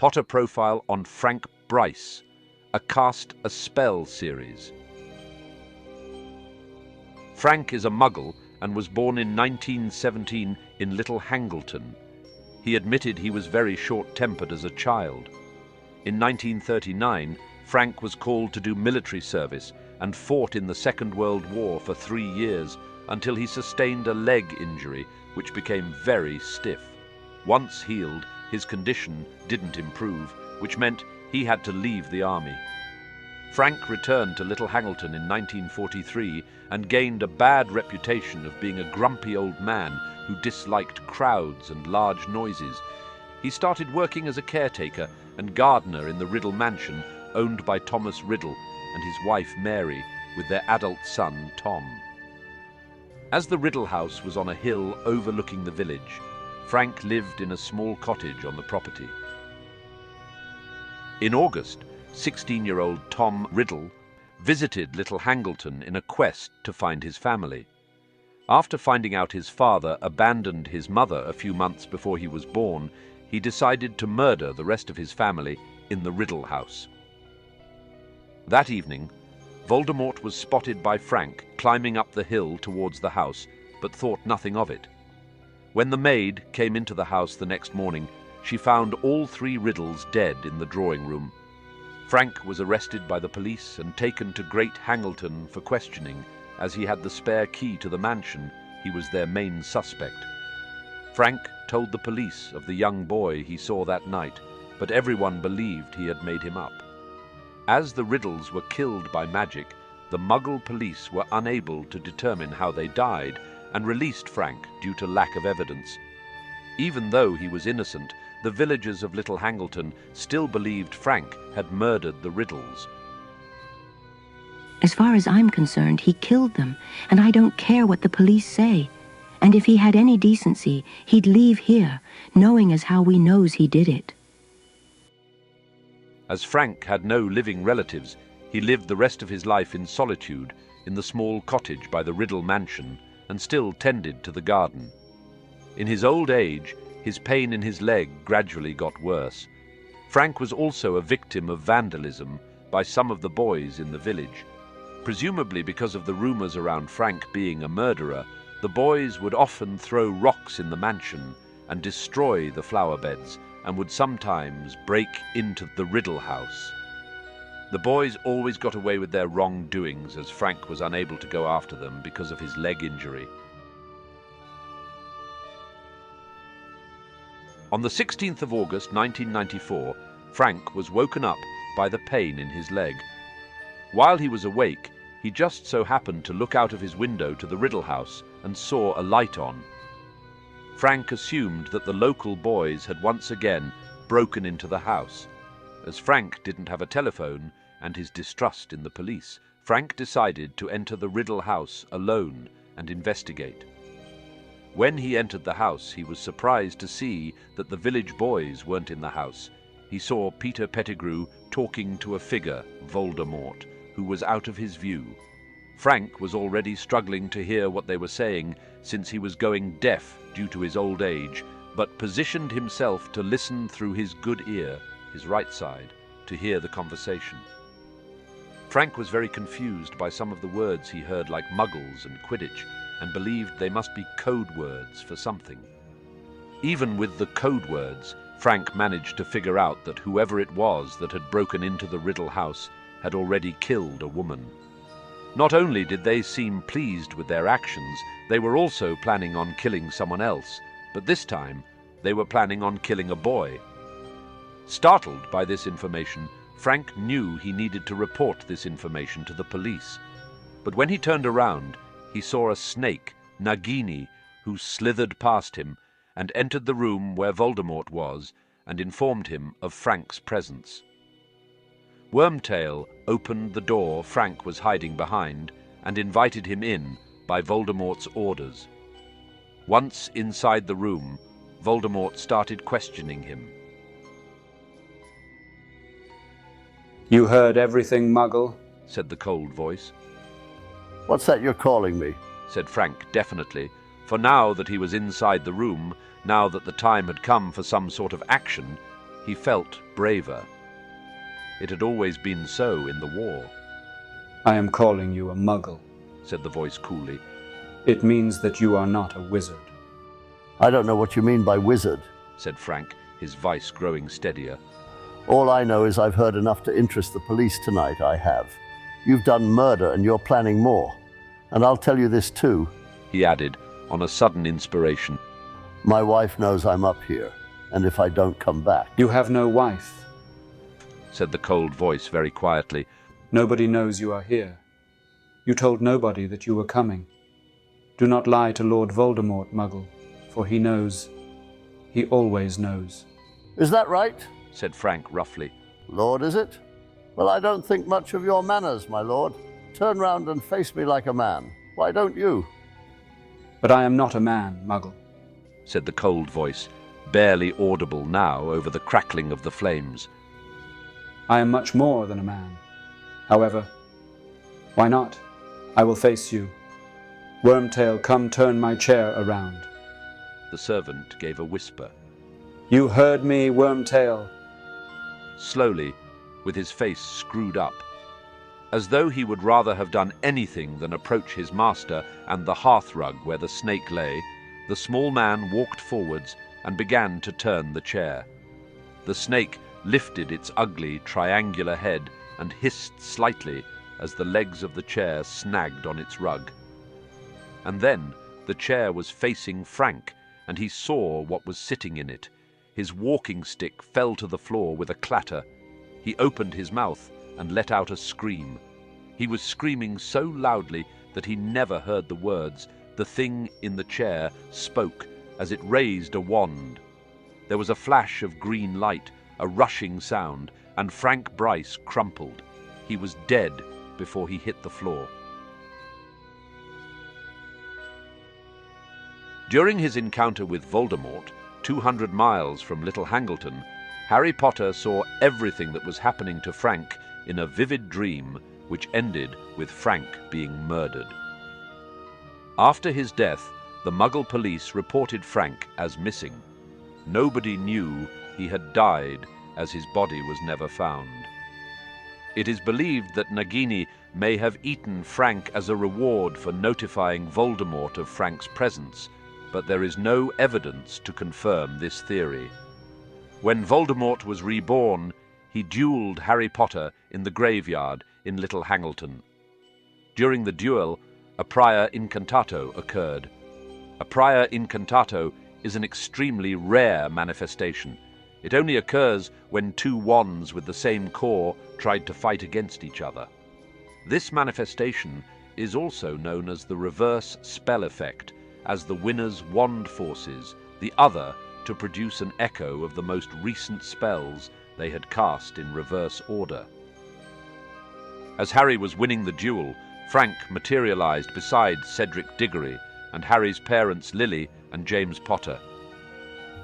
Potter profile on Frank Bryce, a cast Aspell series. Frank is a Muggle and was born in 1917 in Little Hangleton. He admitted he was very short-tempered as a child. In 1939, Frank was called to do military service and fought in the Second World War for 3 years until he sustained a leg injury which became very stiff. Once healed, his condition didn't improve, which meant he had to leave the army. Frank returned to Little Hangleton in 1943 and gained a bad reputation of being a grumpy old man who disliked crowds and large noises. He started working as a caretaker and gardener in the Riddle mansion, owned by Thomas Riddle and his wife Mary, with their adult son Tom. As the Riddle house was on a hill overlooking the village, Frank lived in a small cottage on the property. In August, 16-year-old Tom Riddle visited Little Hangleton in a quest to find his family. After finding out his father abandoned his mother a few months before he was born, he decided to murder the rest of his family in the Riddle house. That evening, Voldemort was spotted by Frank climbing up the hill towards the house, but thought nothing of it. When the maid came into the house the next morning, she found all 3 Riddles dead in the drawing room. Frank was arrested by the police and taken to Great Hangleton for questioning. As he had the spare key to the mansion, he was their main suspect. Frank told the police of the young boy he saw that night, but everyone believed he had made him up. As the Riddles were killed by magic, the Muggle police were unable to determine how they died and released Frank due to lack of evidence. Even though he was innocent, the villagers of Little Hangleton still believed Frank had murdered the Riddles. As far as I'm concerned, he killed them, and I don't care what the police say. And if he had any decency, he'd leave here, knowing as how we knows he did it. As Frank had no living relatives, he lived the rest of his life in solitude in the small cottage by the Riddle mansion and still tended to the garden. In his old age, his pain in his leg gradually got worse. Frank was also a victim of vandalism by some of the boys in the village. Presumably because of the rumors around Frank being a murderer, the boys would often throw rocks in the mansion and destroy the flower beds, and would sometimes break into the Riddle house. The boys always got away with their wrongdoings, as Frank was unable to go after them because of his leg injury. On the 16th of August 1994, Frank was woken up by the pain in his leg. While he was awake, he just so happened to look out of his window to the Riddle house and saw a light on. Frank assumed that the local boys had once again broken into the house. As Frank didn't have a telephone and his distrust in the police, Frank decided to enter the Riddle house alone and investigate. When he entered the house, he was surprised to see that the village boys weren't in the house. He saw Peter Pettigrew talking to a figure, Voldemort, who was out of his view. Frank was already struggling to hear what they were saying, since he was going deaf due to his old age, but positioned himself to listen through his good ear, his right side, to hear the conversation. Frank was very confused by some of the words he heard, like Muggles and Quidditch, and believed they must be code words for something. Even with the code words, Frank managed to figure out that whoever it was that had broken into the Riddle house had already killed a woman. Not only did they seem pleased with their actions, they were also planning on killing someone else, but this time they were planning on killing a boy. Startled by this information, Frank knew he needed to report this information to the police. But when he turned around, he saw a snake, Nagini, who slithered past him and entered the room where Voldemort was and informed him of Frank's presence. Wormtail opened the door Frank was hiding behind and invited him in by Voldemort's orders. Once inside the room, Voldemort started questioning him. "You heard everything, Muggle?" said the cold voice. "What's that you're calling me?" said Frank definitely, for now that he was inside the room, now that the time had come for some sort of action, He felt braver. It had always been so in the war. I am calling you a muggle, said the voice coolly. It means that you are not a wizard. I don't know what you mean by wizard, said Frank, his voice growing steadier. All I know is I've heard enough to interest the police tonight, I have. You've done murder and you're planning more. And I'll tell you this too, he added, on a sudden inspiration. My wife knows I'm up here, and if I don't come back... You have no wife, said the cold voice very quietly. Nobody knows you are here. You told nobody that you were coming. Do not lie to Lord Voldemort, Muggle, for he knows. He always knows. Is that right? Said Frank roughly. Lord, is it? Well, I don't think much of your manners, my lord. Turn round and face me like a man. Why don't you? But I am not a man, Muggle, said the cold voice, barely audible now over the crackling of the flames. I am much more than a man. However, why not? I will face you. Wormtail, come turn my chair around. The servant gave a whisper. You heard me, Wormtail. Slowly, with his face screwed up, as though he would rather have done anything than approach his master and the hearthrug where the snake lay, the small man walked forwards and began to turn the chair. The snake lifted its ugly triangular head and hissed slightly as the legs of the chair snagged on its rug. And then the chair was facing Frank, and he saw what was sitting in it. His walking stick fell to the floor with a clatter. He opened his mouth and let out a scream. He was screaming so loudly that he never heard the words. The thing in the chair spoke as it raised a wand. There was a flash of green light, a rushing sound, and Frank Bryce crumpled. He was dead before he hit the floor. During his encounter with Voldemort, 200 miles from Little Hangleton, Harry Potter saw everything that was happening to Frank in a vivid dream which ended with Frank being murdered. After his death, the Muggle police reported Frank as missing. Nobody knew he had died, as his body was never found. It is believed that Nagini may have eaten Frank as a reward for notifying Voldemort of Frank's presence, but there is no evidence to confirm this theory. When Voldemort was reborn, he duelled Harry Potter in the graveyard in Little Hangleton. During the duel, a prior incantato occurred. A prior incantato is an extremely rare manifestation. It only occurs when two wands with the same core tried to fight against each other. This manifestation is also known as the reverse spell effect, as the winner's wand forces the other to produce an echo of the most recent spells they had cast in reverse order. As Harry was winning the duel, Frank materialized beside Cedric Diggory and Harry's parents Lily and James Potter.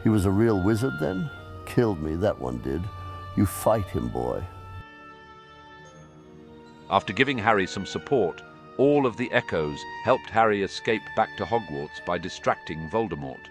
He was a real wizard then? Killed me, that one did. You fight him, boy. After giving Harry some support, all of the echoes helped Harry escape back to Hogwarts by distracting Voldemort.